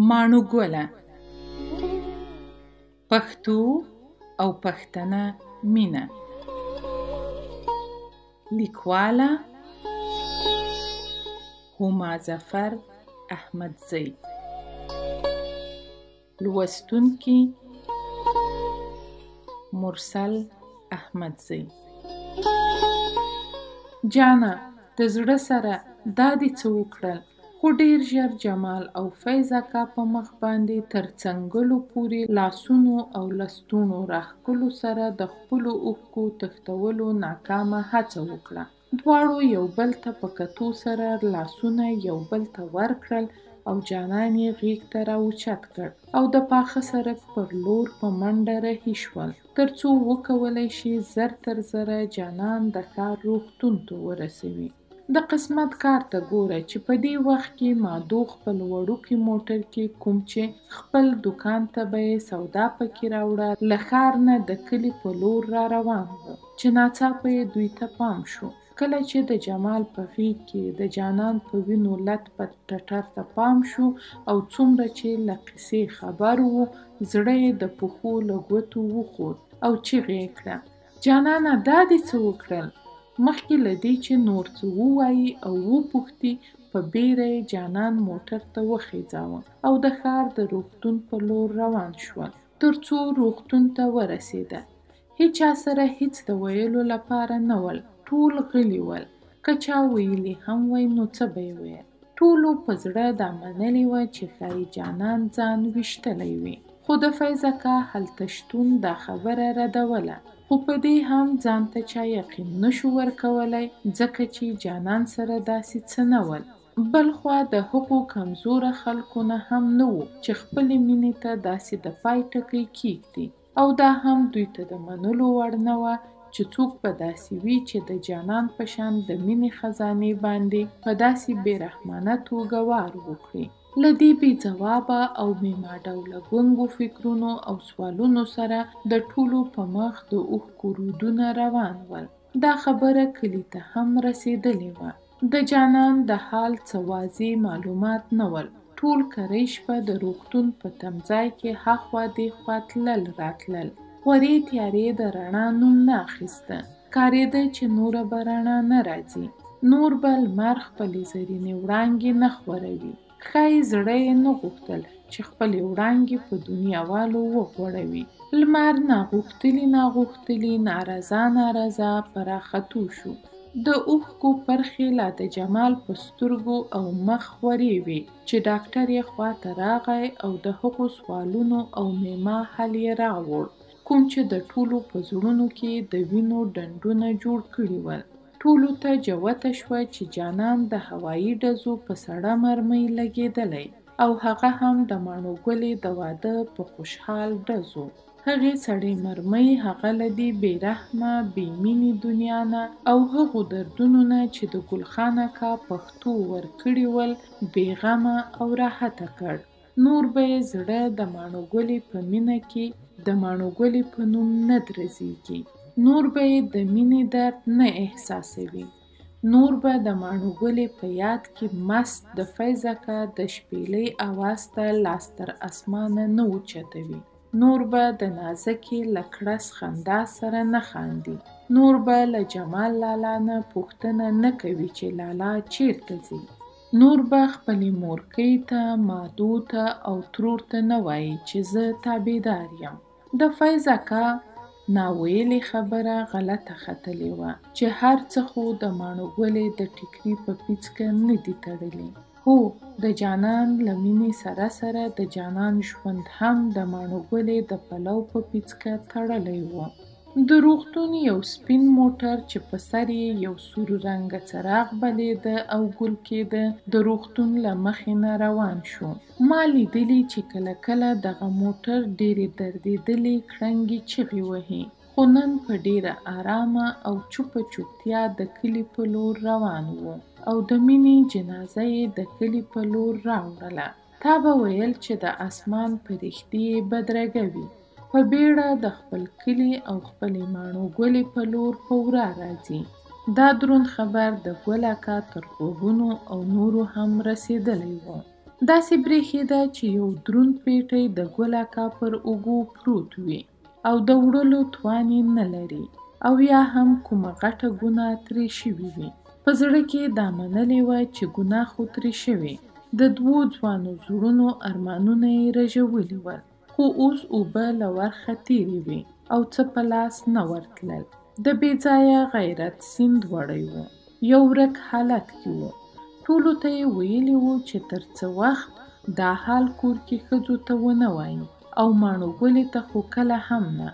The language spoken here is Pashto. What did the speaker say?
ماڼوګله پښتو او پښتنه مینه. لیکواله هما ظفر احمدزی. لوستونکی مرسل احمدزی. جانه د زړه سره دا دې څه وکړل، خو ډېر ژر جمال او فیض اکا په مخ باندې تر څنګلو پورې لاسونو او لستوڼو راښکلو سره د خپلو اوښکو تښتولو ناکامه هڅه وکړه. دواړو یو بل ته په کتو سره لاسونه یو بل ته ورکړل او جانان یې غېږ ته راوچت کړ او د پاخه سړک پر لور په منډه رهي شول، تر څو وکولای شي زر تر زره جانان د ښار روغتون ته ورسوي. د قسمت کار ته ګوره چې په دې وخت کې مادو خپل وړوکي موټر کې کوم چې خپل دوکان ته به یې سودا پکې راوړه له ښار نه د کلي په لور را روان و، چې ناڅاپه یې دوی ته پام شو. کله چې د جمال په غېږ کې د جانان په وینو لت پت ټټر ته پام شو او څومره چې له قصې خبر و، زړه یې د پښو له ګوتو وخوت او چیغې یې کړه: جانانه دا دې څه وکړل؟ مخکې له دې چې نور څه ووایي او وپوښتي، په بیره یې جانان موټر ته وخېځاوه او د ښار د روغتون په لور روان شول. تر څو روغتون ته ورسېده، هیچا سره هیڅ د ویلو لپاره نه ول، ټول غلي ول. که چا ویلي هم وی نو څه به یې ویل. ټولو په زړه دا منلې وه چې ښایي جانان ځان ویشتلی وي، خو د فیض اکا هلته شتون دا خبره ردوله. خو په دې هم ځان ته چا یقین نشو ورکولی، ځکه چې جانان سره داسې څه نه ول. بل خوا د هغو کمزوره خلکو نه هم نه و چې خپلې مینې ته داسې د پای ټکی کېږدي، او دا هم دوی ته د منلو وړ نه وه چې څوک به داسې وي چې د جانان په شان د مینې خزانې باندې په داسې بې رحمانه توګه وار وکړي. له دې بې ځوابه او بېما ډوله ګونګو فکرونو او سوالونو سره د ټولو په مخ د اوښکو رودونه روان ول. دا خبره کلي ته هم رسېدلې وه. د جانان د حال څه واضح معلومات نه ول. ټول کرۍ شپه د روغتون په تمځای کې هاخوا دېخوا تلل راتلل. خورې تیارې د رڼا نوم نه اخیسته. ښکارېده چې نوره به رڼا نه راځي، نور به لمر خپلې زرینې وړانګې نه خوروي. ښایي زړه یې نه غوښتل چې خپلې وړانګې په دنیاوالو وغوړوي. لمر ناغوښتلي نارضا په راختو شو. د اوښکو پرخې لا د جمال په سترګو او مخ خورې وې چې ډاکټر یې خواته راغی او د هغو سوالونو او میما حل یې راوړ کوم چې د ټولو په زړونو کې د وینو ډنډونه جوړ کړي ول. ټولو ته جوته شوه چې جانان د هوایي ډزو په سړه مرمۍ لګېدلی او هغه هم د ماڼوګلې د واده په خوشحال ډزو. هغې سړې مرمۍ هغه له دې بې رحمه بې مینې دنیا نه او هغو دردونو نه چې د ګلخان اکا پښتو ورکړي ول بې غمه او راحته کړ. نور به یې زړه د ماڼوګلې په مینه کې د ماڼوګلې په نوم نه درزېږي. نور به یې د مینې درد نه احساسوي. نور به د ماڼوګلې په یاد کې مست د فیض اکا د شپېلۍ اواز ته لاس تر اسمانه نه اوچتوي. نور به د نازکې له کړس خندا سره نه خاندي. نور به له جمال لالا نه پوښتنه نه کوي چې لالا چیرته ځي. نور به خپلې مورکۍ ته، مادو ته او ترور ته نه وایي چې زه تابعدار یم. د فیض اکا ناویلې خبره غلطه ختلې وه چې هر څه خو د ماڼوګلې د ټیکري په پیڅکه نه دي تړلي. هو، د جانان له مینې سره سره د جانان ژوند هم د ماڼوګلې د پلو په پیڅکه تړلی و. د روغتون یو سپین موټر چې په سر یې یو سور رنګه څراغ بلیده او ګل کېده د روغتون له مخې نه روان شو. ما لیدلي چې کله کله دغه موټر ډېرې دردېدلې کړنګې چغې وهي، خو نن په ډېره آرامه او چوپه چوپتیا د کلي په لور روان و او د مینې جنازه یې د کلي په لور راوړله. تا به ویل چې د اسمان فرښتې یې بدرګه وي. په بیړه د خپل کلي او خپلې ماڼو ګلې په لور په ورا راځي. دا دروند خبر د ګل اکا تر غوږونو او نورو هم رسېدلی و. داسې برېښېده چې یو دروند پیټی د ګل اکا پر اوږو پروت وي او د وړلو توان یې نه لري او یا هم کومه غټه ګناه ترې شوې وي. په زړه کې دا منلې وه چې ګناه خو ترې شوې. د دوو ځوانو زړونو ارمانونه یې رژولي ول، خو اوس اوبه له ورخه تېرې وې او څه په لاس نه ورتلل. د بې ځایه غیرت سیند وړی و، یو ورک حالت کې و. ټولو ته یې ویلي وو چې تر څه وخت دا حال کور کې ښځو ته ونه وایي او ماڼو ګلې ته خو کله هم نه.